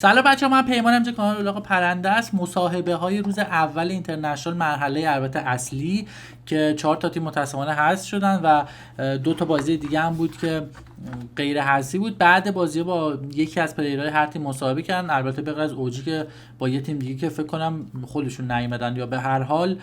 سلام بچه‌ها، من پیمانم از کانال الاغ پرنده است. مصاحبه های روز اول اینترنشنال مرحله البته اصلی که 4 تا تیم متأسفانه حذف شدن و 2 تا بازی دیگه هم بود که غیر حذفی بود. بعد بازی با یکی از پلیرهای هر تیم مصاحبه کردن، البته به غیر از اوجی که با یه تیم دیگه که فکر کنم خودشون نیومدن یا به هر حال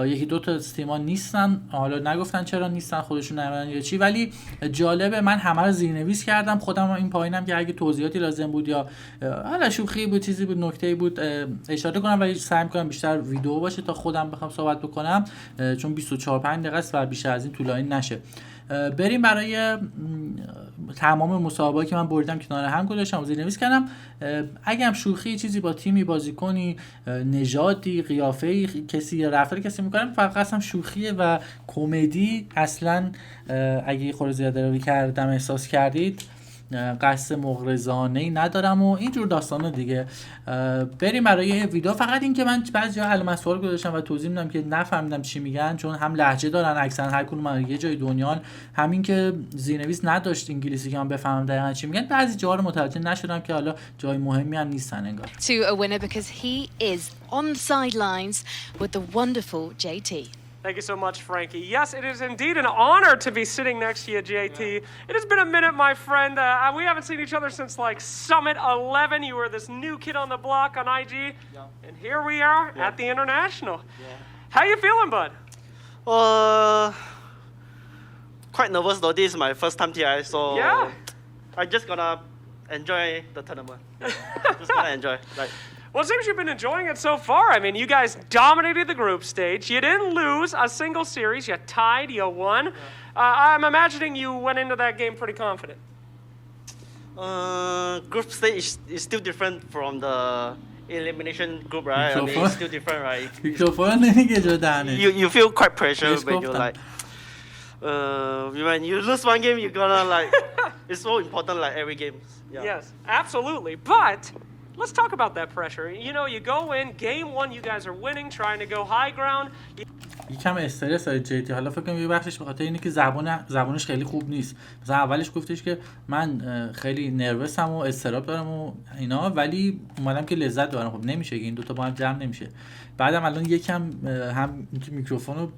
یکی 2 تا از تیم‌ها نیستن، حالا نگفتن چرا نیستن، خودشون نیومدن یا چی. ولی جالبه، من همه رو زیرنویس کردم خودم این پایینم که اگه توضیحاتی لازم بود یا حالا شوخی بود، چیزی بود، نکته‌ای بود اشاره کنم، ولی سعی می‌کنم بیشتر ویدیو باشه تا خودم بخوام صحبت بکنم، چون 24-5 دقیقه است و بیشتر از این طولانی نشه. بریم برای تمام مسابقاتی که من بردم کنار هم گذاشتم و زیرنویس کردم. اگه هم شوخی چیزی با تیمی بازیکنی، نژادی، قیافه‌ای کسی رفتار کسی می‌کنم، فقط هم شوخیه و کمدی. اصلا اگه خود زیاده روی کردم احساس کردید قصد مغرضانه‌ای ندارم و اینجور داستانا دیگه. بریم برای ویدیو. فقط این که من بعضی علامت سوال گذاشتم و توضیح میدم که نفهمیدم چی میگن، چون هم لهجه دارن اکثرا هر کدوم یه جای دنیان، همین که زیرنویس نداشت انگلیسی که من بفهمم دقیقاً چی میگن. بعضی جاها رو متوجه نشدم که حالا جای مهمی هم نیستن انگار. To a winner because he is on the sidelines with the wonderful JT. Thank you so much, Frankie. Yes, it is indeed an honor to be sitting next to you, JT. It has been a minute, my friend. We haven't seen each other since like Summit 11. You were this new kid on the block on IG. Yeah. And here we are at the International. Yeah. How you feeling, bud? Quite nervous though. This is my first time here, so yeah. I just gonna enjoy the tournament. Just gonna enjoy. Like. Well, it seems you've been enjoying it so far. I mean, you guys dominated the group stage. You didn't lose a single series. You tied, you won. I'm imagining you went into that game pretty confident. Group stage is still different from the elimination group, right? I mean, it's still different, right? You feel quite pressure when you're like, when you lose one game, you're gonna like, it's so important like every game. Yeah. Yes, absolutely. But let's talk about that pressure. You know, you go in, game 1, you guys are winning, trying to go high ground. یکم استرس داره جیتی. حالا فکر کنم یه بخشش به خاطر اینه که زبانش خیلی خوب نیست. مثلا اولش گفتش که من خیلی نروسم و اضطراب دارم و اینا، ولی اومدم که لذت ببرم. خب نمیشه که این دوتا با هم جمع نمیشه. بعدم الان یکم هم میکروفون رو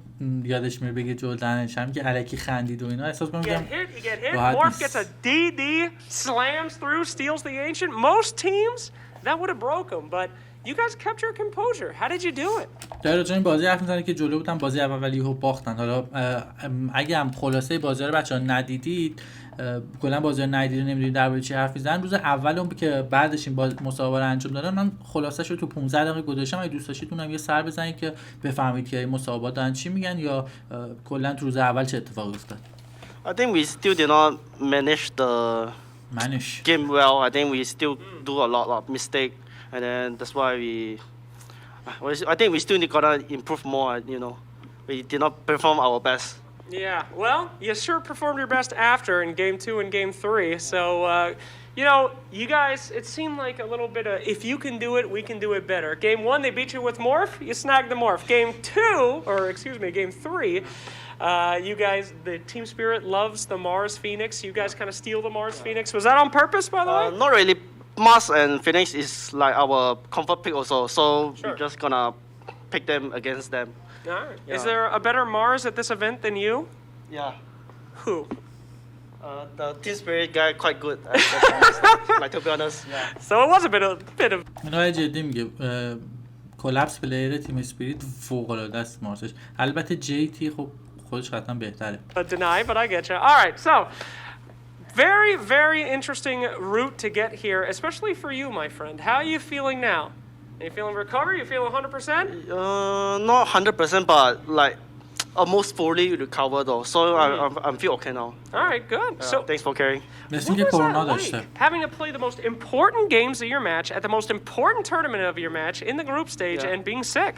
یادش میره بگه جلدنش، هم که الکی خندید و اینا، احساس کنم you get hit. Morph gets a DD, slams through, steals the ancient. Most teams that would have broke them, but you guys kept your composure. How did you do it? در راجع این بازی حرف میزنه که جلو بودن بازی اول ولی یهو باختن. حالا اگه هم خلاصه بازی رو بچه‌ها ندیدید، کلا بازی رو ندیدید نمیدونید درباره چی حرف میزنن، روز اولم که بعدش این مسابقه رو انجام دادن، من خلاصه‌ش رو تو 15 دقیقه گذاشتم. اگه دوست داشتید اونم یه سر بزنید که بفهمید که این مسابقات دارن چی میگن یا کلا تو روز اول چه اتفاقی افتاد. I think we still did not manage the game well. I think we still do a lot of mistake, and then that's why I think we still gotta improve more. You know, we did not perform our best. Yeah, well, you sure performed your best after in game 2 and game 3. So, you know, you guys, it seemed like a little bit of, if you can do it, we can do it better. Game 1, they beat you with Morph, you snagged the Morph. Game 2, or excuse me, game 3, you guys, the team spirit loves the Mars Phoenix. You guys kind of steal the Mars Phoenix. Was that on purpose, by the way? Not really. Mars and Phoenix is like our comfort pick also, so we're just gonna pick them against them. All right. Yeah. Is there a better Mars at this event than you? Yeah. Who? The team spirit guy quite good. Like to be honest. Yeah. So it was a bit of. من جدی میگه کلاپس پلیر تیم اسپریت فوق العاده است مارسش. البته JT خب خودش قطعا بهتره. Deny, but I get you. All right, so very, very interesting route to get here, especially for you, my friend. How are you feeling now? Are you feeling recovered? You feeling 100%? Not 100%, but like almost fully recovered though. So I'm feel okay now. All right, good. So thanks for caring. What was that like, having to play the most important games of your match at the most important tournament of your match in the group stage and being sick?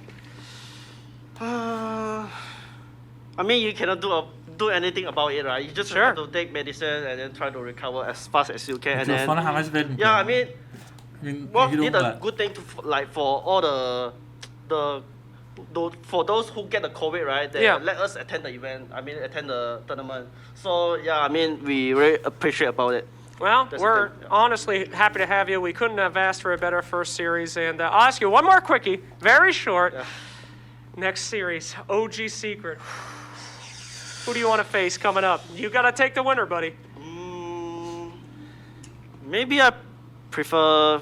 I mean, you cannot do anything about it, right? You just have to take medicine and then try to recover as fast as you can. And then, yeah, I mean, Morph did a good thing to like for all for those who get the COVID, right? They let us attend the event. I mean, attend the tournament. So yeah, I mean, we really appreciate about it. Well, we're honestly happy to have you. We couldn't have asked for a better first series. And I'll ask you one more quickie, very short. Yeah. Next series, OG Secret. Who do you want to face coming up? You got to take the winner, buddy. Maybe I prefer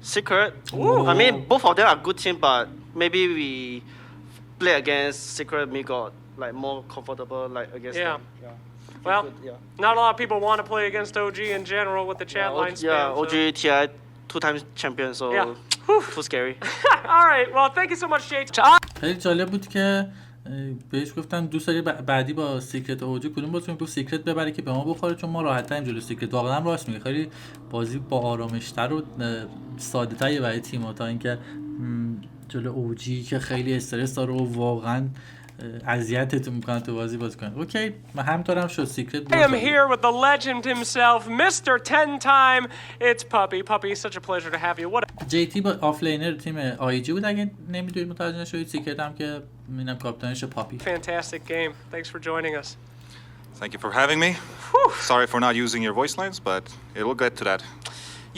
Secret. Ooh. I mean, both of them are good team, but maybe we play against Secret. Me got like more comfortable like against them. Yeah. Well, not a lot of people want to play against OG in general with the chat line spam. Yeah, OG, TI, 2 times champion, so too scary. All right, well, thank you so much, JT. خیلی جالب بود که بهش گفتن دوست داری بعدی با سیکرت اوجی کدوم بازی گفت سیکرت ببره که به ما بخوره چون ما راحت تریم جلو سیکرت. واقعا راست میگه، خیلی بازی با آرامش‌تر و ساده‌تری برای تیم‌ها تا اینکه جلو اوجی که خیلی استرس داره و واقعا اذیتتون میکنن تو بازی کنن. اوکی، من همینطورم شد سیکرت. I am here with the legend himself, Mr. 10-time. It's Puppey. Puppey, such a pleasure to have you. What? JT با آفلینر تیم iG بود اگه نمیدونید متوجه نشدید. سیکرت هم که اینم کاپیتانش پاپی. Fantastic game. Thanks for joining us. Thank you for having me. Sorry for not using your voice lines, but it'll get to that.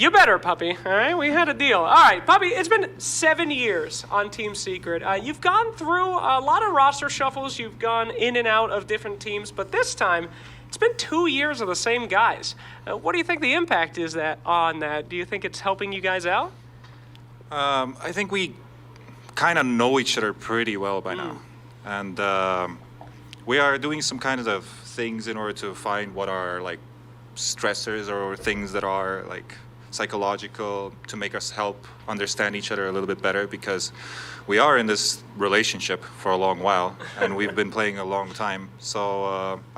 You better, Puppey. All right, we had a deal. All right, Puppey, it's been 7 years on Team Secret. You've gone through a lot of roster shuffles. You've gone in and out of different teams, but this time, it's been 2 years of the same guys. What do you think the impact is on that? Do you think it's helping you guys out? I think we kind of know each other pretty well by now. And we are doing some kind of things in order to find what are like stressors or things that are like psychological to make us help understand each other a little bit better, because we are in this relationship for a long while and we've been playing a long time. So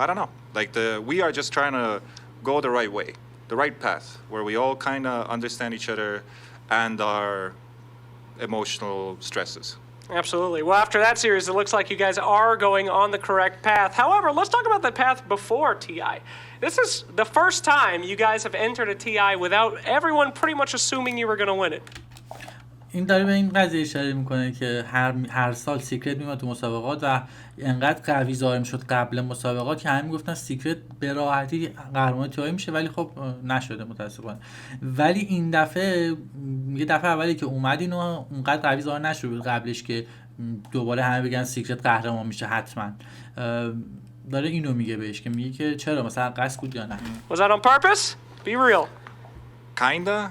I don't know, like we are just trying to go the right way, the right path, where we all kind of understand each other and our emotional stresses. Absolutely. Well, after that series, it looks like you guys are going on the correct path. However, let's talk about the path before TI. This is the first time you guys have entered a TI without everyone pretty much assuming you were going to win it. این داره به این قضیه اشاره میکنه که هر سال سیکرت میاد تو مسابقات و انقدر قوی ظاهر میشد قبل مسابقات که همین گفتن سیکرت به راحتی قهرمان تی‌آی میشه، ولی خب نشده متاسفانه. ولی این دفعه یه دفعه اولی که اومدین و اونقدر قوی ظاهر نشد قبلش که دوباره همه بگن سیکرت قهرمان میشه حتما. داره اینو میگه بهش که میگه که چرا مثلا قصد بود یا نه. Was that on purpose? Be real. Kinda.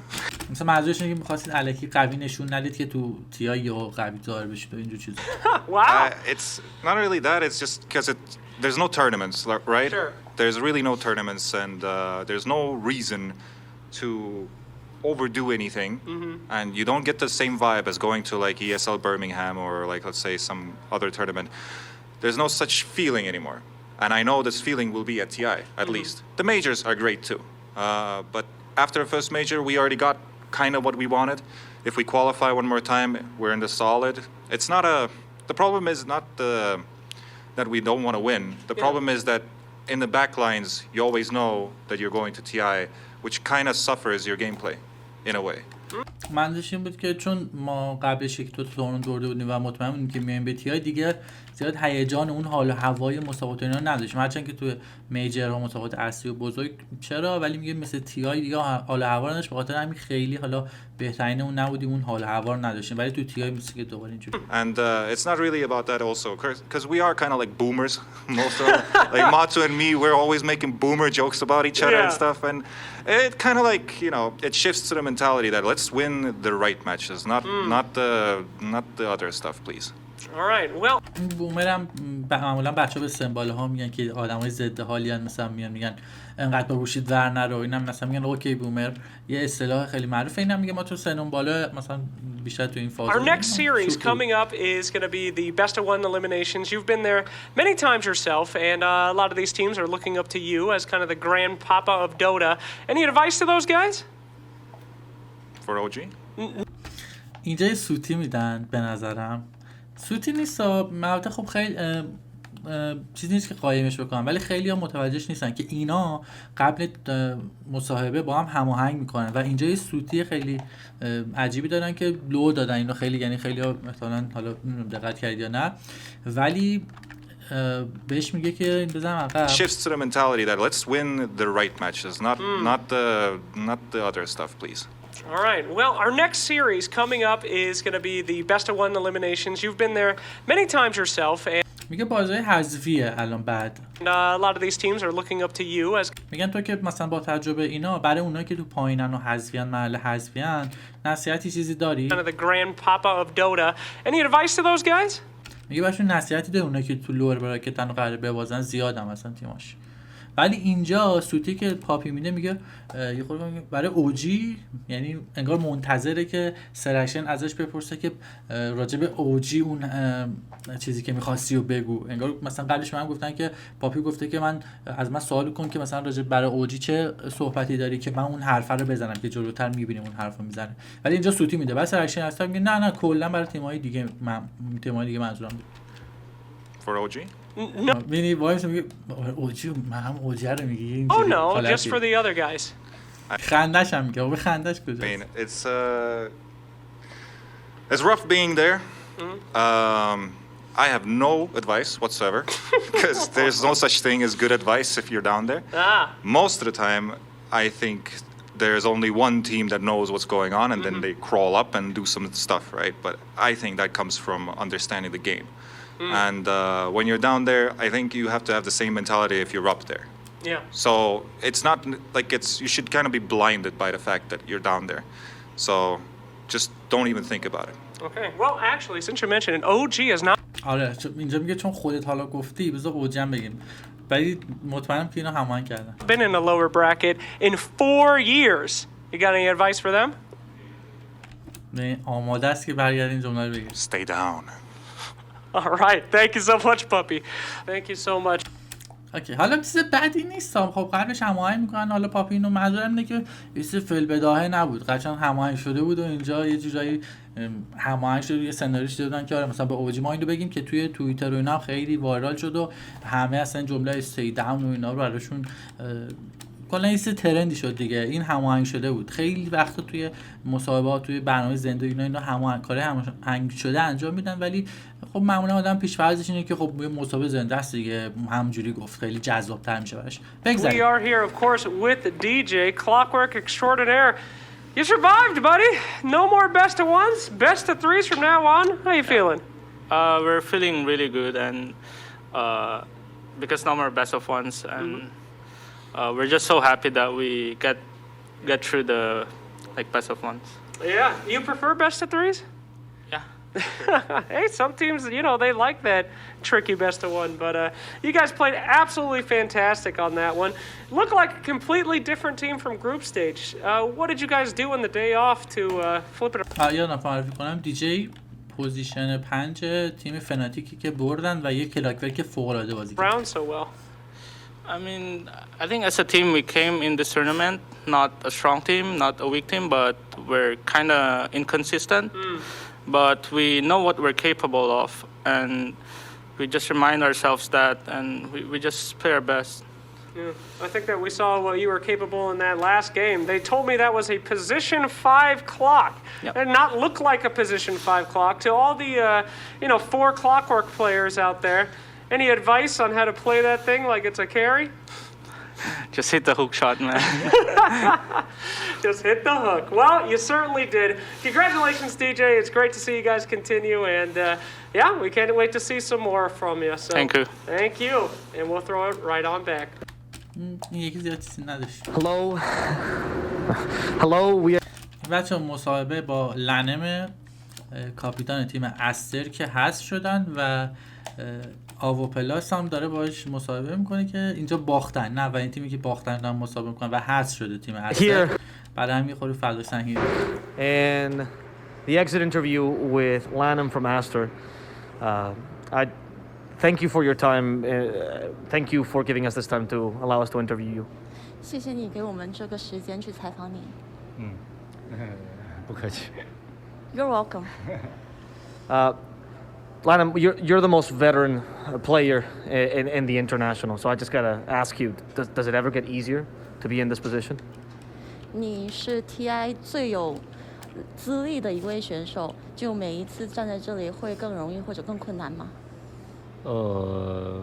مثلا منظورش اینه که می‌خواستید الکی قوی نشون ندید که تو تی‌آی یا قوی ظاهر بشید و اینجور چیزا. Wow. It's not really that, it's just because there's no tournaments, right? Sure. There's really no tournaments and there's no reason to overdo anything, and you don't get the same vibe as going to like ESL Birmingham or like let's say some other tournament. There's no such feeling anymore, and I know this feeling will be at TI at least. The majors are great too, but after the first major we already got kind of what we wanted. If we qualify one more time, we're in the solid. It's not the problem is not that we don't want to win. The problem is that in the back lines you always know that you're going to TI, which kind of suffers your gameplay in a way. منظورش این بود که چون ما قبلش یک دو تا تورنمنت برده بودیم و مطمئن بودیم که میایم به تی‌آی دیگه زیاد هیجان اون حال و هوای مسابقات اینا نداشتیم، هرچند که تو میجرها مسابقات اصلی و بزرگ چرا، ولی میگه مثل تی‌آی دیگه حال و هوا نداشت، به خاطر همین خیلی حالا بهترین اون نبودیم، اون حال و هوا رو نداشتیم، ولی تو تی‌آی مثل که دوباره اینجوری. And it's not really about that also because we are kind of like boomers most of like Matsu and me, we're always making boomer jokes about each other and stuff, and it kind of like, you know, it shifts to the mentality that let's win the right matches, not the other stuff, please. All right. Well, بومرم معمولا بچه‌ها به سمبال ها میگن که آدمای ضد حالیان، مثلا میگن انقدر بروشید ور نرو، اینم مثلا میگن اوکی بومر، یه اصطلاح خیلی معروفه. اینم میگه ما تو سنون بالا مثلا بیشتر تو این فاز. Our next series coming up is going to be the best of one eliminations. You've been there many times yourself, and a lot of these teams are looking up to you as kind of the grandpapa of Dota. Any advice to those guys? For OG? اینجا سوتی میدن به نظرم. سوتی نیست، البته خب خیلی چیزی نیست که قایمش بکنم، ولی خیلی ها متوجهش نیستن که اینا قبل مصاحبه با هم هماهنگ میکنن و اینجا یه سوتی خیلی عجیبی دارن که لو دادن اینو، خیلی یعنی خیلی ها مثلا حالا دقت کردید یا نه، ولی بهش میگه که بزنم عقب. Shifts to the mentality that let's win the right matches, not the other stuff, please. All right. Well, our next series coming up is going to be the best of one eliminations. You've been there many times yourself. And میگه بازی حذفیه الان بعد. A lot of these teams are looking up to you as میگن تو که مثلا با تجربه اینا برای اونایی که تو پایینن و حذفیان محل حذفیان نصیحتی چیزی داری؟ kind of the grandpapa of Dota. Any advice to those guys? میگه بهشون نصیحتی داری اونایی که تو لور براکتن و قراره ببازن زیادم مثلا تیماش. ولی اینجا سوتی که پاپی میده میگه یه خورده برای اوجی، یعنی انگار منتظره که سرکشن ازش بپرسه که راجب اوجی اون چیزی که می‌خواستی رو بگو. انگار مثلا قبلش من گفتن که پاپی گفته که از من سوال کن که مثلا راجب برای اوجی چه صحبتی داری که من اون حرفه رو بزنم که جلوتر می‌بینیم اون حرفو میزنه. ولی اینجا سوتی میده. بعد سرکشن هستم میگه نه کلا برای تیم‌های دیگه منظورم بود. For OG? ببینی وایس میگه اوجی، من هم اوجی رو میگه. Oh no, just for the other guys. خندش هم میگه. به خندش کجاست؟ I mean, it's rough being there. I have no advice whatsoever because there's no such thing as good advice if you're down there. Most of the time, I think there's only one team that knows what's going on and then they crawl up and do some stuff, right? But I think that comes from understanding the game. And when you're down there, I think you have to have the same mentality if you're up there. Yeah. So it's not like you should kind of be blinded by the fact that you're down there. So just don't even think about it. Okay. Well, actually, since you mentioned it, OG is not. آره اینجا میگه چون خودت حالا گفتی بذار اوجی هم بگیم. ولی مطمئنم که اینا هماهنگ کردن. Been in a lower bracket in 4 years. You got any advice for them? نه آماده است که برگردین جمله رو بگیر. Stay down. All right. Thank you so much, Puppey. Thank you so much. اوکی حالا چیز بدی نیستم. خب قبلش هماهنگ میکنن. حالا پاپی اینو منظورم اینه که چیز فی‌البداهه نبود. قطعا هماهنگ شده بود و اینجا یه جورایی هماهنگ شده، یه سناریوش دادن که آره مثلا به اوجی ما اینو بگیم که توی توییتر و اینا خیلی وایرال شد و همه اصلا جمله استی داون و اینا رو براشون کلا یه ترندی شد دیگه. این هماهنگ شده بود. خیلی وقتا توی مصاحبه‌ها توی برنامه زنده اینا هماهنگ شده انجام میدن، ولی خب معمولا آدم پیش‌فرضش اینه که خب یه مصاحبه زنده است دیگه، همونجوری گفت خیلی جذاب‌تر میشه براش. We are here of course with DJ Clockwork Extraordinaire. You survived, buddy. No more best of ones, best of threes from now on. How you feeling? We're feeling really good, and because no more best of ones, and we're just so happy that we get through the best of ones. Yeah, you prefer best of threes? Yeah. Hey, some teams, they like that tricky best of one, but you guys played absolutely fantastic on that one. Looked like a completely different team from group stage. What did you guys do on the day off to flip it? یادم معرفی کنم دیجی پوزیشن 5 تیم فناتیکی که بردن و یک کلاکورک فوق‌العاده بازی کردن. Round so well. I mean, I think as a team we came in this tournament not a strong team, not a weak team, but we're kind of inconsistent. But we know what we're capable of, and we just remind ourselves that, and we just play our best. Yeah, I think that we saw what you were capable in that last game. They told me that was a position 5 clock. Yep. Did not look like a position 5 clock. To all the 4 clockwork players out there, any advice on how to play that thing like it's a carry? Just hit the hook shot, man. Just hit the hook. Well, you certainly did. Congratulations, DJ. It's great to see you guys continue, and yeah, we can't wait to see some more from you. So, Thank you. Thank you, and we'll throw it right on back. Hello, we are... بچه مصاحبه با لنم کاپیتان تیم استر که حذف شدن و آو پلاس هم داره باهاش مصاحبه میکنه که اینجا باختن، نه و این تیمی که باختن دارن مصاحبه میکنن و حذف شده تیم استر. برای هم یه خورده فضای سنگین. And the exit interview with LaNm from Aster. I thank you for your time. Thank you for giving us this time to allow us to interview you. 谢谢你给我们这个时间去采访你。不客气。 You're welcome. LaNm, you're the most veteran player in the international, so I just gotta ask you: does it ever get easier to be in this position? 你是 TI 最有资历的一位选手，就每一次站在这里会更容易或者更困难吗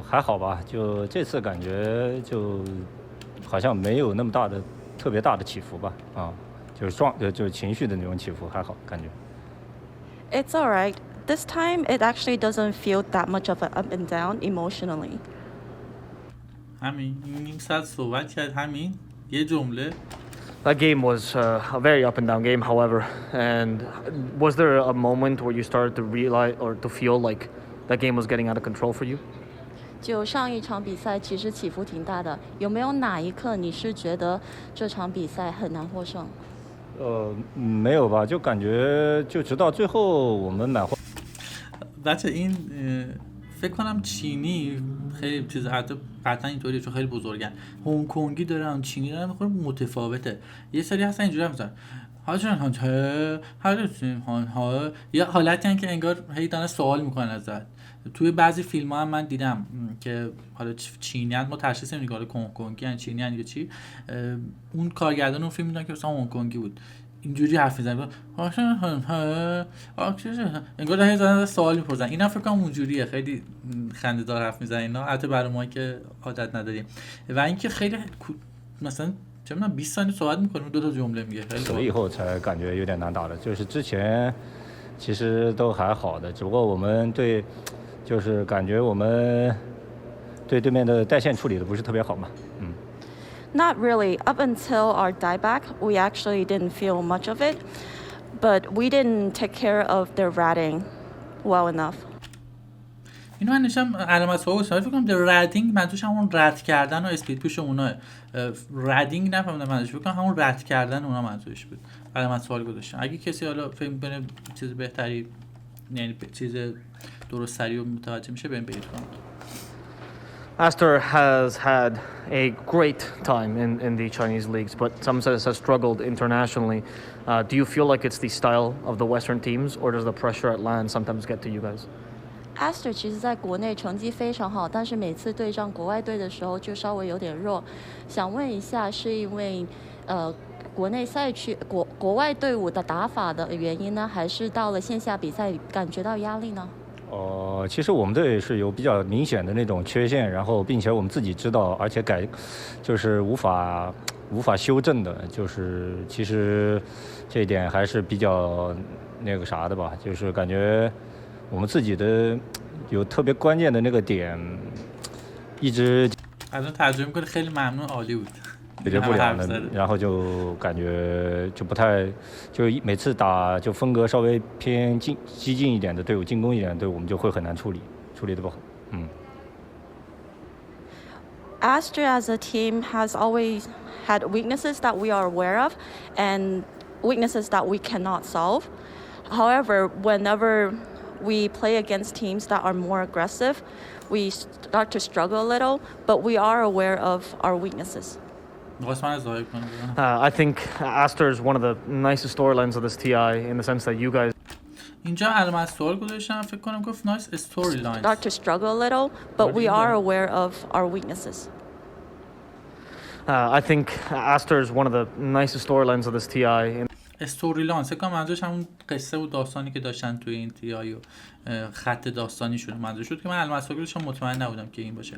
还好吧，就这次感觉就好像没有那么大的特别大的起伏吧，就是情绪的那种起伏还好感觉。It's alright. This time it actually doesn't feel that much of an up and down emotionally. همین نیم ساعت صحبت کرد همین یه جمله. That game was a very up and down game, however. And was there a moment where you started to realize or to feel like that game was getting out of control for you? 就上一场比赛其实起伏挺大的，有没有哪一刻你是觉得这场比赛很难获胜？没有吧，就感觉就直到最后我们买回。بچه این فکر کنم چینی خیلی چیز قطعا اینطوریه چون خیلی بزرگن. هنگ کنگی دارن، چینی دارن، میخوره متفاوته. یه سری هستن اینجوری میذارن. یه حالتی هست که انگار هی دارن سوال میکنن ازت. توی بعضی فیلم ها هم من دیدم که حالا چینی هست، ما تشخیص نمیدیم که هنگ کنگی هست چینی هست یا چی. اون کارگردان اون فیلم میدونن که مثلا هنگ کنگی بود. اینجوری حرف میزنن انگار دارن زدن سوال میپرسن. اینا فکر کنم اونجوریه، خیلی خنده‌دار حرف میزنن اینا، حتی برای ما که عادت نداریم. و اینکه خیلی مثلا چه می‌دونم 20 ثانیه صحبت می‌کنیم 2 تا جمله میگه. خیلی所以以后才感觉有点难打了，就是之前其实都还好的，只不过我们对就是感觉我们对对面的带线处理的不是特别好嘛。Not really. Up until our dieback, we actually didn't feel much of it, but we didn't take care of their ratting well enough. اینو من نشم علامت سوال فکر کنم در ردینگ منظورش همون رد کردن و اسپید پوش اوناه. ردینگ نفهمیدم منظورش، فکر کنم همون رد کردن اونا منظورش بود. علامت سوال گذاشتم. اگه کسی حالا فکر کنه چیز بهتری یعنی چیز درست تری و متوجه میشه بهم بگید. Aster has had a great time in the Chinese leagues, but some says has struggled internationally. Do you feel like it's the style of the Western teams, or does the pressure at LAN sometimes get to you guys? Aster 其实在国内成绩非常好，但是每次对上国外队的时候就稍微有点弱。想问一下，是因为国内赛区国外队伍的打法的原因呢，还是到了线下比赛感觉到压力呢？其实我们队是有比较明显的那种缺陷，然后并且我们自己知道，而且就是无法修正的，就是其实这一点还是比较那个啥的吧，就是感觉我们自己的有特别关键的那个点一直解决不了的，然后就感觉就不太，就每次打就风格稍微偏激进一点的队伍，进攻一点的队伍，我们就会很难处理得不好。Aster as a team has always had weaknesses that we are aware of and weaknesses that we cannot solve. However, whenever we play against teams that are more aggressive, we start to struggle a little, but we are aware of our weaknesses. I think Aster is one of the nicest storylines of this TI in the sense that you guys اینجا علامت سوال گذاشتم فکر کنم گفت nice storyline. Start to struggle a little, but we are aware of our weaknesses. I think Aster is one of the nicest storylines of this TI. استوریلاین فکر کنم منظورش همون قصه و داستانی که داشتن توی این تی آی و خط داستانیشون منظور شد که من علامت سوال گذاشتم مطمئن نبودم که این باشه،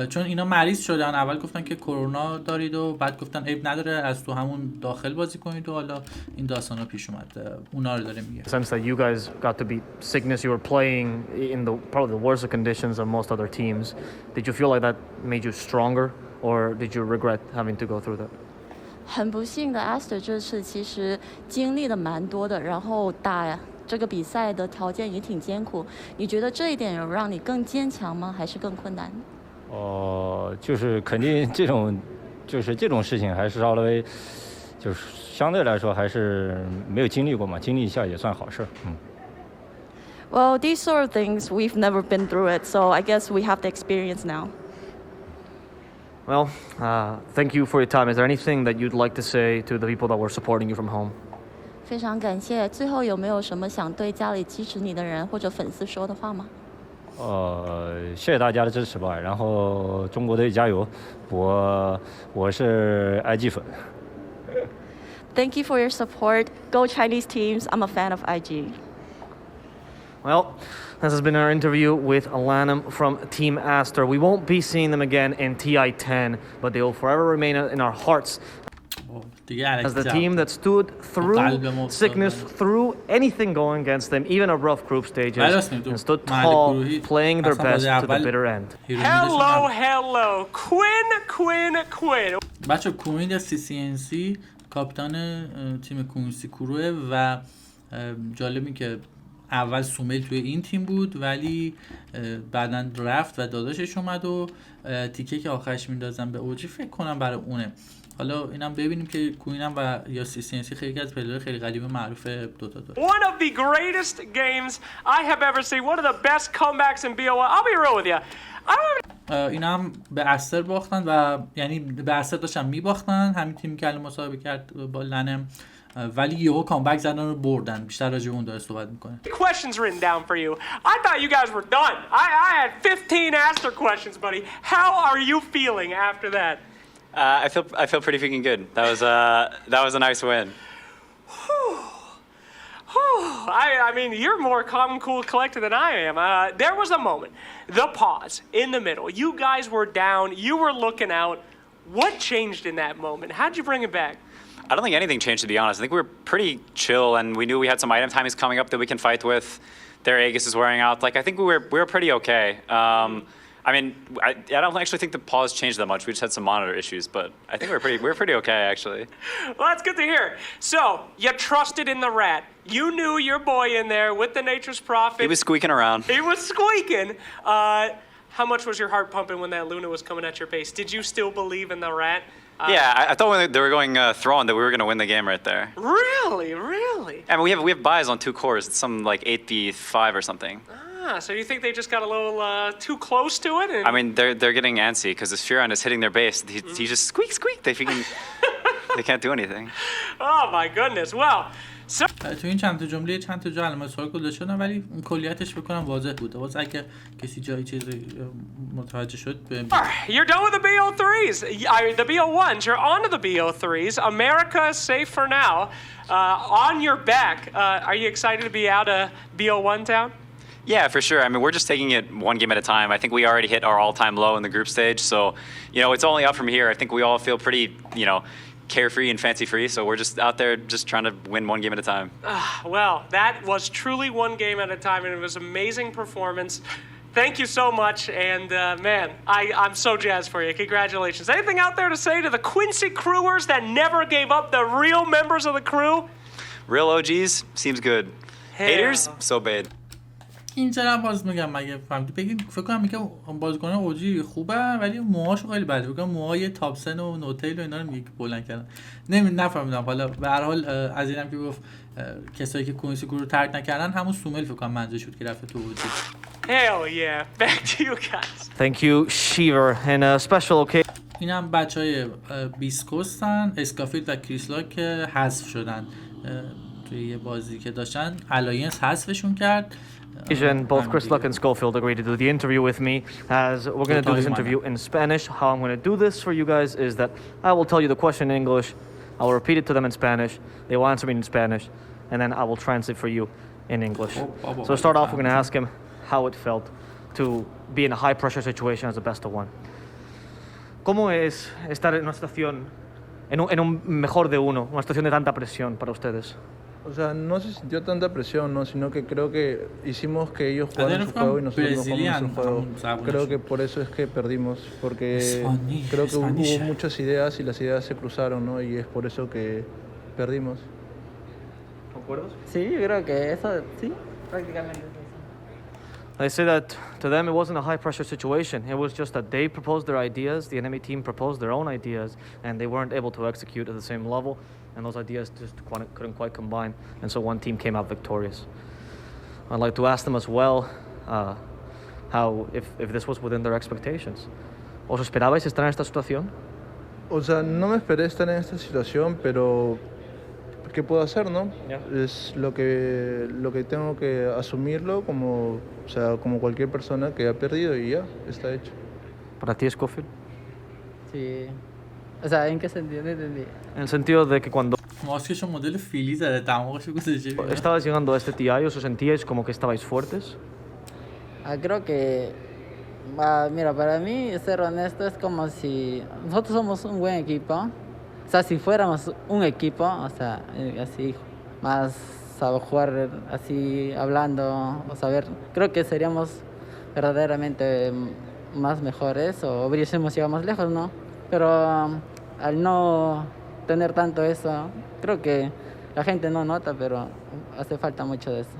چون اینا مریض شدن. اول گفتن که کرونا دارید و بعد گفتن عیب نداره از تو همون داخل بازی کنید و حالا این داستانا پیش اومد. اونا رو داره میگه. Since that you guys got to beat Cygnus, you were playing in the probably the worst of conditions of most other teams. Did you feel like that made you stronger, or did you regret having to go through that? 很不幸的 Aster 这次其实经历的蛮多的，然后打这个比赛的条件也挺艰苦。你觉得这一点有让你更坚强吗？还是更困难？就是肯定这种事情还是稍微就是相对来说还是没有经历过嘛，经历一下也算好事。Well, these sort of things we've never been through it, so I guess we have the experience now. Well, thank you for your time. Is there anything that you'd like to say to the people that were supporting you from home? 非常感谢。最后有没有什么想对家里支持你的人或者粉丝说的话吗？谢谢大家的支持吧。然后中国队加油！我是 iG 粉。Thank you for your support. Go Chinese teams. I'm a fan of iG. Well, this has been our interview with LaNm from Team Aster. We won't be seeing them again in TI10, but they will forever remain in our hearts as the team that stood through sickness, through anything going against them, even a rough group stages, and stood tall, playing their best to the bitter end. Hello, Quinn. بچه کوین یا CCNC کاپیتان تیم کوینسی کروه و جالبی که اول سومل توی این تیم بود ولی بعدن رفت و داداشش اومد و تیکه که آخرش میندازن به اوجی فکر کنم برای اونه. حالا اینم ببینیم که کوینم و یا CCNC خیلی از پلیرهای خیلی قدیمی معروف دوتا داره. One of the greatest games I have ever seen. One of the best comebacks in BO1. I'll be real with you. اینا هم به استر باختن و یعنی به استر داشتن میباختن، همین تیمی که الان مصاحبه کرد با لنم، ولی یهو کامبک زدن رو بردن. بیشتر راجع به اون داره صحبت میکنه. Questions written down for you. I thought you guys were done. I had 15 Aster questions, buddy. How are you feeling after that? I feel pretty freaking good. That was a nice win. I mean, you're more calm, cool, collected than I am. There was a moment, the pause in the middle. You guys were down. You were looking out. What changed in that moment? How'd you bring it back? I don't think anything changed, to be honest. I think we were pretty chill, and we knew we had some item timings coming up that we can fight with. Their Aegis is wearing out. Like, I think we were pretty okay. I mean, I don't actually think the pause changed that much. We just had some monitor issues, but I think we were pretty okay, actually. Well, that's good to hear. So, you trusted in the rat. You knew your boy in there with the Nature's Prophet. He was squeaking around. He was squeaking. How much was your heart pumping when that Luna was coming at your base? Did you still believe in the rat? Yeah, I thought when they were going Thrawn that we were going to win the game right there. Really? I mean, we have buys on 2 cores. It's some like 8v5 or something. So you think they just got a little too close to it? I mean, they're getting antsy because this Furon is hitting their base. He just squeak. They can't do anything. Oh my goodness. Well. تو این چند تا جمله چند تا جا علامت سوال گذاشته شدن ولی اون کلیتش بکنم واضح بود. واسه اگه کسی جایی چیزی متوجه شد You're done with the BO3s. The BO1s. You're on to the BO3s. America is safe for now. On your back. Are you excited to be out of BO1 town? Yeah, for sure. I mean, we're just taking it one game at a time. I think we already hit our all-time low in the group stage. So, you know, it's only up from here. I think we all feel pretty, you know, carefree and fancy-free. So we're just out there just trying to win one game at a time. Well, that was truly one game at a time, and it was an amazing performance. Thank you so much, and man, I'm so jazzed for you. Congratulations. Anything out there to say to the Quincy crewers that never gave up, the real members of the crew? Real OGs? Seems good. Haters? So bad. این چرا باز میگم مگه فهمیدی بگید فکر کنم میگم بازیکن اوجی خوبه ولی موهاشو خیلی بده. فکر کنم موهای تاپسن و نوتیل و اینا رو میگه بلند کردن. نفهمیدم. حالا به هر حال از اینم که گفت کسایی که کوینسی رو ترک نکردن همون سومل فکر کنم منظورش بود که رفته تو اوجی. Hell yeah. Back to you guys. Thank you Shiver and a special occasion. اینم بچهای بیسکوستن، اسکافیلد و کریسلاک که حذف شدن توی یه بازی که داشتن. الاینس حذفشون کرد. Both ChrisLuck and Scofield agreed to do the interview with me, as we're going to do this interview in Spanish. How I'm going to do this for you guys is that I will tell you the question in English, I will repeat it to them in Spanish, they will answer me in Spanish, and then I will translate for you in English. So to start off, we're going to ask him how it felt to be in a high-pressure situation as the best of one. ¿Cómo es estar en una situación, en un mejor de uno, una situación de tanta presión para ustedes? O sea, no se sintió tanta presión, ¿no? Sino que creo que hicimos que ellos jugaran su juego y nosotros no jugamos nuestro juego. Creo que por eso es que perdimos, porque creo que hubo muchas ideas y las ideas se cruzaron, ¿no? Y es por eso que perdimos. ¿Concuerdas? Sí, yo creo que eso, sí, prácticamente. They say that to them it wasn't a high-pressure situation. It was just that they proposed their ideas, the enemy team proposed their own ideas, and they weren't able to execute at the same level, and those ideas just couldn't quite combine, and so one team came out victorious. I'd like to ask them as well how, if this was within their expectations. ¿Os esperabais estar en esta situación? O sea, no me esperé estar en esta situación, pero ¿qué puedo hacer, no? Yeah. Es lo que tengo que asumirlo como, o sea, como cualquier persona que ha perdido y ya, está hecho. ¿Para ti, Scofield? Sí. O sea, ¿en qué sentido? No entendí. En el sentido de que cuando... ماسکشو مدل فیلی زده دماغشو گذاشته. Estabas llegando a este TI, ¿os sentíais como que estabais fuertes? Creo que mira, para mí ser honesto es como si nosotros somos un buen equipo. O sea, si fuéramos un equipo, o sea, así más saber jugar así hablando, o saber, creo que seríamos verdaderamente más mejores o hubiésemos llegado más lejos, ¿no? Pero al no tener tanto eso, creo que la gente no nota, pero hace falta mucho de eso.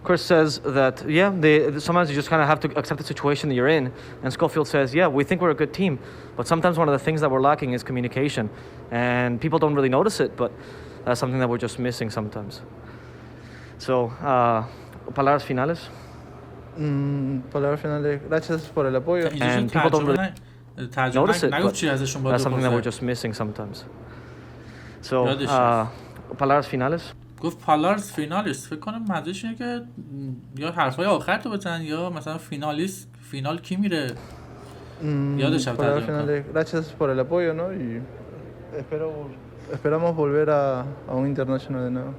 Chris says that, sometimes you just kind of have to accept the situation that you're in. And Scofield says, we think we're a good team. But sometimes one of the things that we're lacking is communication. And people don't really notice it, but that's something that we're just missing sometimes. So, palabras finales? Palabras finales. Gracias por el apoyo. And people don't really notice it, but that's something that we're just missing sometimes. So, palabras finales? گفت پالارز فینالیست. فکر کنم منظورش اینه که یا حرفای آخر تو بزن یا مثلا فینالیست. فینال کی میره؟ یادش هم palabras finales. Gracias por el apoyo, ¿no? Y esperamos volver a un international de nuevo.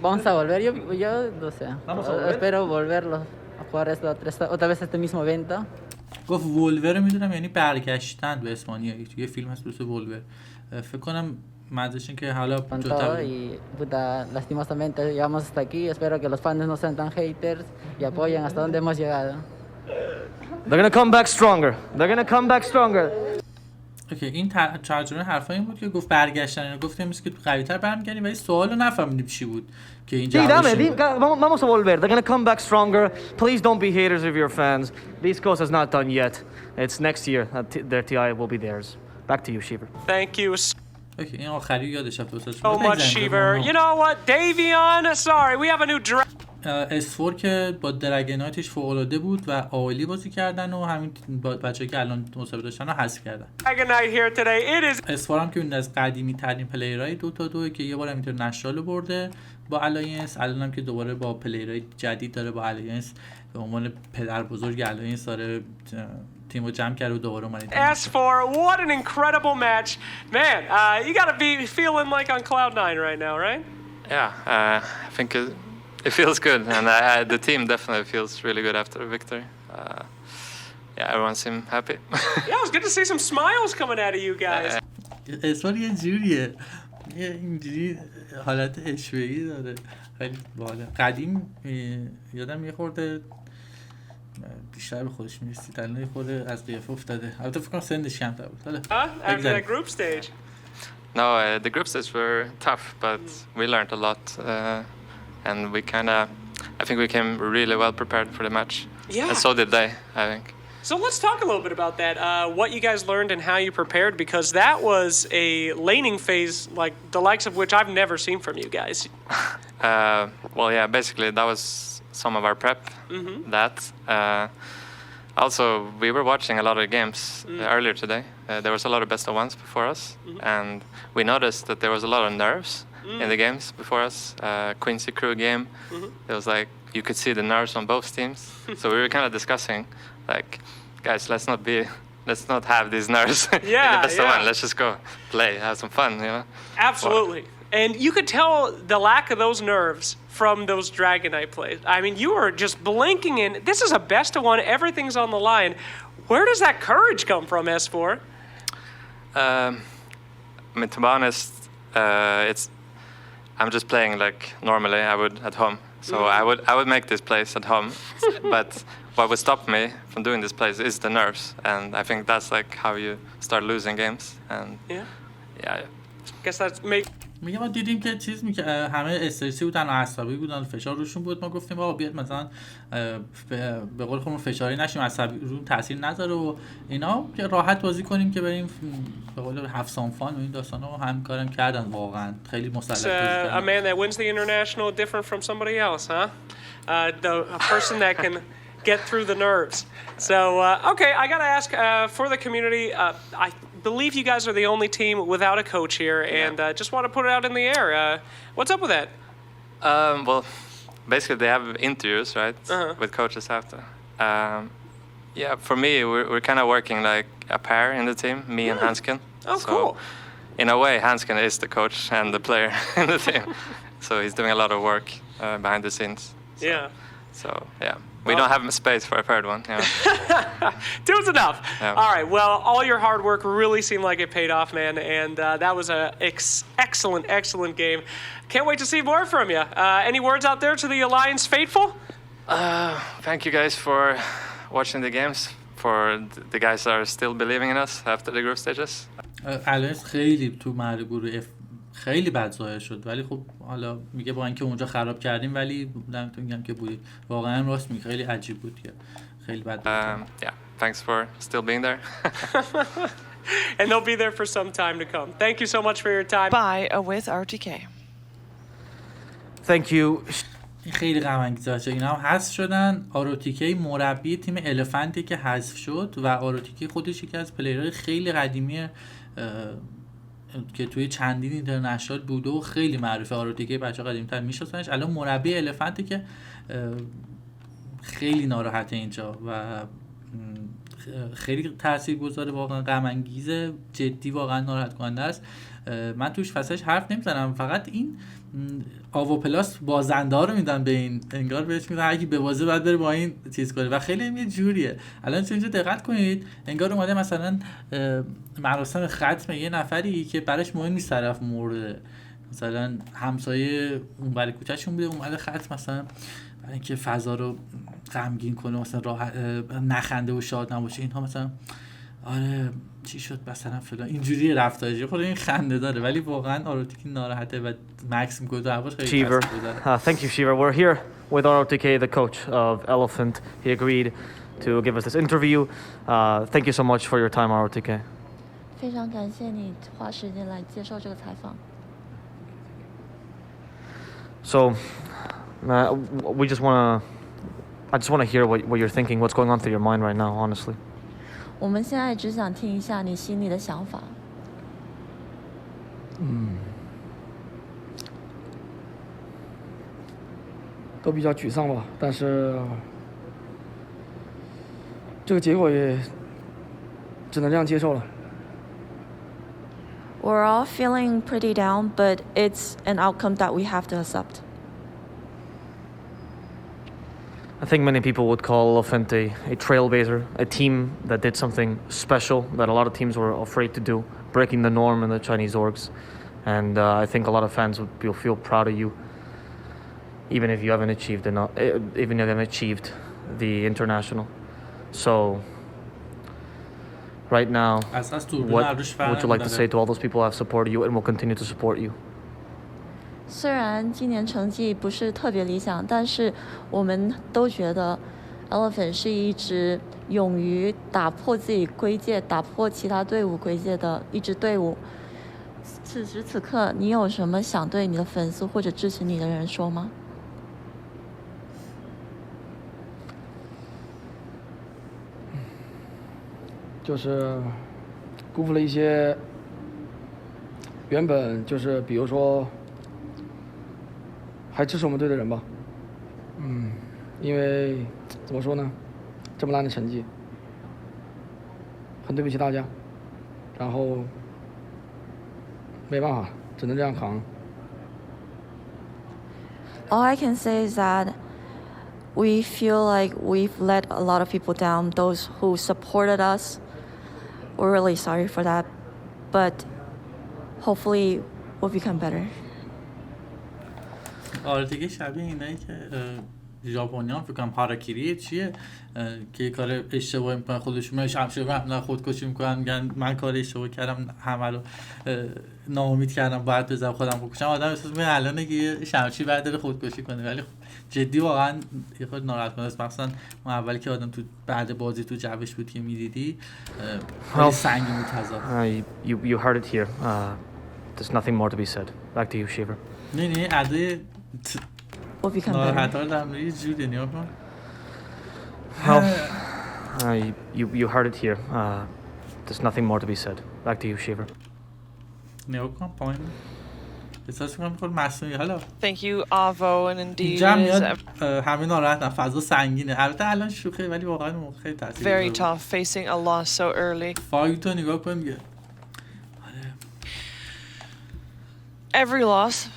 Vamos a volver, yo no sé. Espero volverlo a jugar otra vez este mismo evento. گفت ولور میدونم یعنی برگشتن به اسپانیایی. توی فیلم هست دوست ولور. فکر کنم منظورش این که حالا y lastimosamente llegamos hasta aquí. Espero que los fans no sean tan haters y apoyen hasta donde hemos llegado. They're going to come back stronger. They're going to come back stronger. اوکی این ترجمه حرفای این بود که گفت برگشتن. یعنی گفتیم که قوی‌تر برمیگردیم ولی سوالو نفهمیدیم چی بود که این جوابش. Vamos a volver. They're going to come back stronger. Please don't be haters of your fans. B.C.Scofield has not done yet. It's next year that their TI will be theirs. Back to you, Shiver. Thank you اوکی این آخری یادش رفت so much, Shiver. You know what, Davion? Sorry, we have a new S4 که با درگنایتش فوق‌العاده بود و عالی بازی کردن و همین بچه‌ای که الان مسابقه داشتن رو حذف کردن. S4 هم که اون از قدیمی ترین پلیرای 2-2 که یه بار هم اینترنشنال برده با الاینس، الان هم که دوباره با پلیرای جدید داره با الاینس به عنوان پدر بزرگ الاینس داره تیمو جمع کرده و دوباره اومد. S4, what an incredible match. Man, you got to be feeling like on cloud 9 right now, right? Yeah, I think it feels good, and the team definitely feels really good after the victory. Everyone seemed happy. Yeah, it was good to see some smiles coming out of you guys. اسوار یه جوریه، اینجوری حالت اشوه‌ای داره، خیلی باحاله. قدیم یادم یه خورده بیشتر به خودش می‌رسید، الان یه خورده از قیافه افتاده. البته فکر کنم سنش کمتر بود. حالا after that group stage. No, the group stages were tough, but we learned a lot. And we I think we came really well prepared for the match. Yeah. And so did they, I think. So let's talk a little bit about that, what you guys learned and how you prepared, because that was a laning phase like the likes of which I've never seen from you guys. Basically that was some of our prep. Also, we were watching a lot of games earlier today. There was a lot of best of ones before us, and we noticed that there was a lot of nerves in the games before us. Quincy Crew game, it was like you could see the nerves on both teams. So we were kind of discussing, like, guys, let's not have these nerves in the best of one. Let's just go play, have some fun, you know. Absolutely. And you could tell the lack of those nerves from those Dragonite plays. I mean, you were just blinking in. This is a best of one. Everything's on the line. Where does that courage come from, S4? I mean, to be honest, I'm just playing like normally I would at home. So I would make this plays at home. But what would stop me from doing this plays is the nerves. And I think that's like how you start losing games. And I guess that's میگه ما دیدیم که همه استرسی بودن و عصبی بودن، فشار روشون بود. ما گفتیم آقا بیاد مثلا به قول خودمون فشاری نشیم، عصبی رو تاثیر نذاره و اینا، که راحت بازی کنیم که بریم به قول هفسانفان و این داستانا. هم کارم کردن واقعا خیلی مسلط بودن. A man that wins the international different from somebody else, huh? A person that can get through the nerves. So okay, I got to ask for the community, I believe you guys are the only team without a coach here, and just want to put it out in the air. What's up with that? Well, basically they have interviews, right, with coaches after. For me, we're kind of working like a pair in the team, me and Hansken. Oh, so, cool. In a way, Hansken is the coach and the player in the team. So he's doing a lot of work behind the scenes. So yeah. We don't have space for a third one. You know? Two's enough. Yeah. All right. Well, all your hard work really seemed like it paid off, man. And that was an excellent game. Can't wait to see more from you. Any words out there to the Alliance faithful? Thank you guys for watching the games. For the guys that are still believing in us after the group stages. Alliance خیلی تو مرحله گروه خیلی بد ظاهر شد ولی خب حالا میگه با اینکه اونجا خراب کردیم ولی نمیتونم میگم که بودید واقعا راست میگه خیلی عجیب بود که خیلی بد Yeah, thanks for still being there. And they'll be there for some time to come. Thank you so much for your time. Bye with RTK. Thank you. خیلی غم انگیزه. اینا هم حذف شدن. آروتیکی مربی تیم الفنتی که حذف شد و آروتیکی خودش یکی از پلیرهای خیلی قدیمی که توی چندین اینترنشنال بوده و خیلی معروفه. آروتیکی بچه‌ها قدیمی‌تر میشناسنش. الان مربی الفنتی که خیلی ناراحته اینجا و خیلی تاثیرگذاره، واقعا غم انگیزه، جدی واقعا ناراحت کننده است. من توش فصلش حرف نمیزنم، فقط این آوا پلاس بازنده ها رو میدن به این، انگار بهش میگن هر کی ببازه باید بره با این چیز کنه و خیلی یه جوریه. الان چون اینجا دقت کنید انگار اومده مثلا مراسم ختم یه نفری که براش مهم نیست طرف مرده، مثلا همسایه اون برای کوچه‌شون بوده اومده ختم مثلا برای اینکه فضا رو غمگین کنه، مثلا راحت نخنده و شاد نباشه، اینها مثلا آره چی شد مثلا فلان اینجوری رفتارش خود این خنده داره ولی واقعا آروتیکی ناراحته و مکس میگه تو هواش خیلی تاثیرگذاره. Thank you Shiva. We're here with ROTK, the coach of Elephant. He agreed to give us this interview. Thank you so much for your time, ROTK. 非常感谢你花时间来接受这个采访。 So, I just want to hear what you're thinking, what's going on through your mind right now, honestly. 我们现在只想听一下你心里的想法。都比较沮丧吧，但是这个结果也只能这样接受了。 We're all feeling pretty down, but it's an outcome that we have to accept. I think many people would call Elephant a trailblazer, a team that did something special that a lot of teams were afraid to do, breaking the norm in the Chinese orgs. And I think a lot of fans will feel proud of you, even if you haven't achieved enough, even if you haven't achieved the international. So, right now, what would you like to say to all those people who have supported you and will continue to support you? 虽然今年成绩不是特别理想，但是我们都觉得 Elephant 是一支勇于打破自己规界、打破其他队伍规界的一支队伍。此时此刻，你有什么想对你的粉丝或者支持你的人说吗？就是辜负了一些原本就是比如说还支持我们队的人吧。因为怎么说呢，这么烂的成绩，很对不起大家，然后没办法，只能这样扛。All I can say is that we feel like we've let a lot of people down, those who supported us. We're really sorry for that, but hopefully we'll become better. آره دیگه شبیه اینایی که ژاپنیان فکر کنم هاراکیری چیه که کار اشتباهی میکنن خودشون میشن خودکشی میکنن میگن من کار اشتباه کردم همه رو ناامید کردم باید بزنم خودم بکشم. آدم احساس میکنه الان یه شمشیر برداره خودکشی کنه ولی جدی واقعا یه خود ناراحت کننده است، مثلا اون اولی که آدم تو بعد بازی تو جوش بود که میدیدی خیلی سنگین بود تضاد. You heard it here. There's nothing more to be said. Back to you, Shiva. نه ادای ناراحت ها در یه جوری نیا کن. You heard it here. There's nothing more to be said. Back to you, Shiva. نیا کن پایین. احساس میکنم میخواد مسئولی حالا. Thank you, Avo, and indeed. اینجا میاد همه ناراحتن، فضا سنگینه. البته الان شوخه ولی واقعا خیلی تاثیر Very tough facing a loss so early. فایتو نگاه کن دیگه. every loss.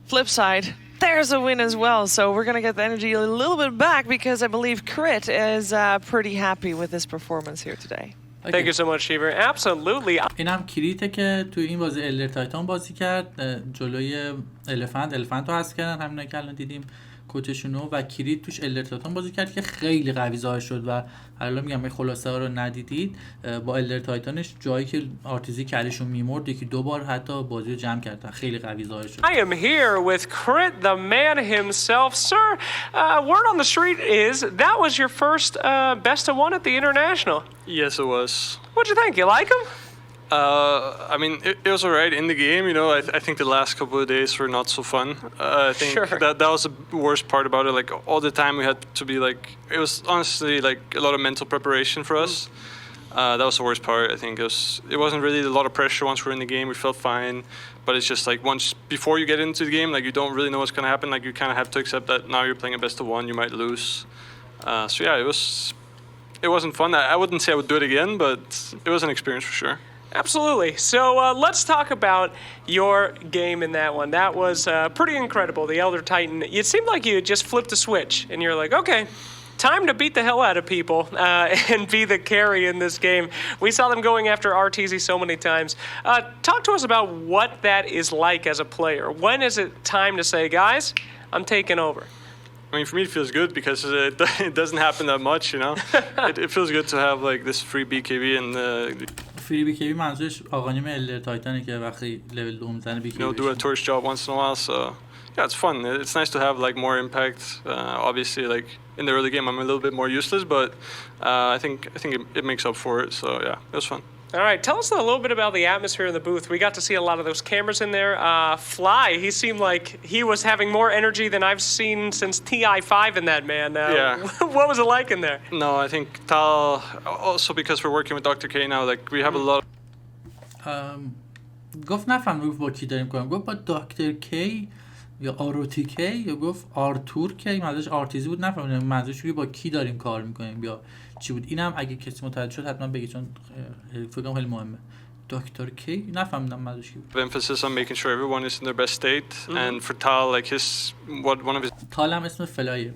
Flip side, there's a win as well. So we're going to get the energy a little bit back because I believe Crit is pretty happy with his performance here today. Thank you so much, Shiver. Absolutely. اینم کریته که تو این بازی الر تایتان بازی کرد جلوی الفنت رو حذف کردن، همینا که الان دیدیم کوچشونو، و کریت توش الر تایتان بازی کرد که خیلی قوی ظاهر شد و الان میگم خلاصه ها رو ندیدید. با الر تایتانش جایی که آرتیزی کلشون میمرد یکی دو بار حتی بازی رو جمع کرد، خیلی قوی ظاهر شد. I am here with Crit, the man himself. Sir, word on the street is that was your first best of one at the International. Yes, it was. What'd you think? You like him? I mean, it was alright in the game, you know. I think the last couple of days were not so fun. I think that was the worst part about it. Like, all the time we had to be like, it was honestly like a lot of mental preparation for us. That was the worst part. I think it wasn't really a lot of pressure once we're in the game. We felt fine, but it's just like once before you get into the game, like you don't really know what's gonna happen. Like you kind of have to accept that now you're playing a best of one, you might lose. So yeah, it wasn't fun. I wouldn't say I would do it again, but it was an experience for sure. Absolutely. So let's talk about your game in that one. That was pretty incredible. The Elder Titan. It seemed like you just flipped a switch and you're like, okay, time to beat the hell out of people and be the carry in this game. We saw them going after RTZ so many times. Talk to us about what that is like as a player. When is it time to say, guys, I'm taking over? I mean, for me, it feels good because it doesn't happen that much, you know. It feels good to have like this free BKB and free BKB منظورش آقانیم الر تایتانه که وقتی لول 2 میزنه BKB. You know, do a torch job once in a while, so yeah, it's fun. It's nice to have like more impact. Obviously, like in the early game, I'm a little bit more useless, but I think it makes up for it. So yeah, it was fun. All right, tell us a little bit about the atmosphere in the booth. We got to see a lot of those cameras in there. Fly, he seemed like he was having more energy than I've seen since TI5 in that man. Yeah. What was it like in there? No, I think Tal, also because we're working with Dr. K now, like we have a lot. گفت نفهم با کی داریم کارم. گفت با دکتر کی یا ROTK یا گفت آرتور کی، منظورش آرتیزی بود، نفهمیدم منظورش با کی داریم کار میکنیم یا چی بود. اینم اگه کسی متوجه شد حتما بگید چون فکر کنم خیلی مهمه. دکتر کی نفهمیدم منظورش چی بود. Emphasis on making sure everyone is in their best state and for Tal, like one of his Tal هم اسم فلایه.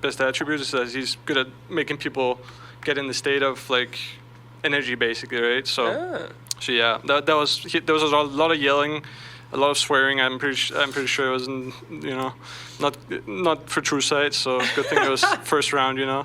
best attributes is that he's good at making people get in the state of like energy basically, right? So yeah, there was a lot of yelling, a lot of swearing. I'm pretty sure it wasn't, you know, not for true sight. So good thing it was first round, you know.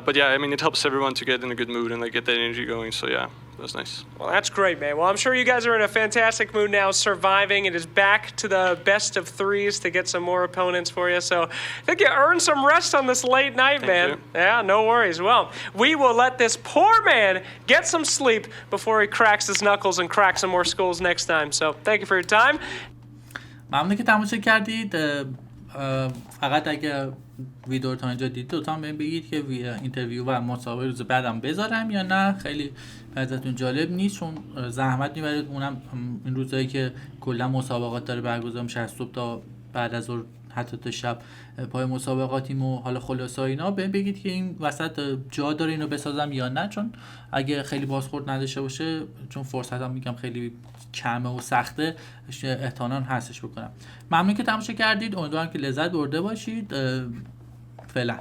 But yeah, I mean it helps everyone to get in a good mood and like get that energy going. So yeah, that was nice. Well, that's great, man. Well, I'm sure you guys are in a fantastic mood now, surviving. It is back to the best of threes to get some more opponents for you. So I think you earned some rest on this late night, man. Yeah, no worries. Well, we will let this poor man get some sleep before he cracks his knuckles and cracks some more skulls next time. So thank you for your time. ممنون که تماشا کردید. فقط اگه ویدیو رو تا اینجا دیدید لطفاً بهم بگید که اینترویو و مصاحبه روز بعدم بذارم یا نه. خیلی براتون جالب نیست چون زحمت میبرید، اونم این روزایی که کلا مسابقات داره برگزار میشه از صبح تا بعد از ظهر حتی تا شب پای مسابقاتیم و حالا خلاصه اینا. بهم بگید که این وسط جا داره اینو بسازم یا نه، چون اگه خیلی بازخورد نداشته باشه چون فرصتم میگم خیلی کمه و سخته احتمالاً هستش بکنم. ممنون که تماشا کردید، امیدوارم که لذت برده باشید. فعلا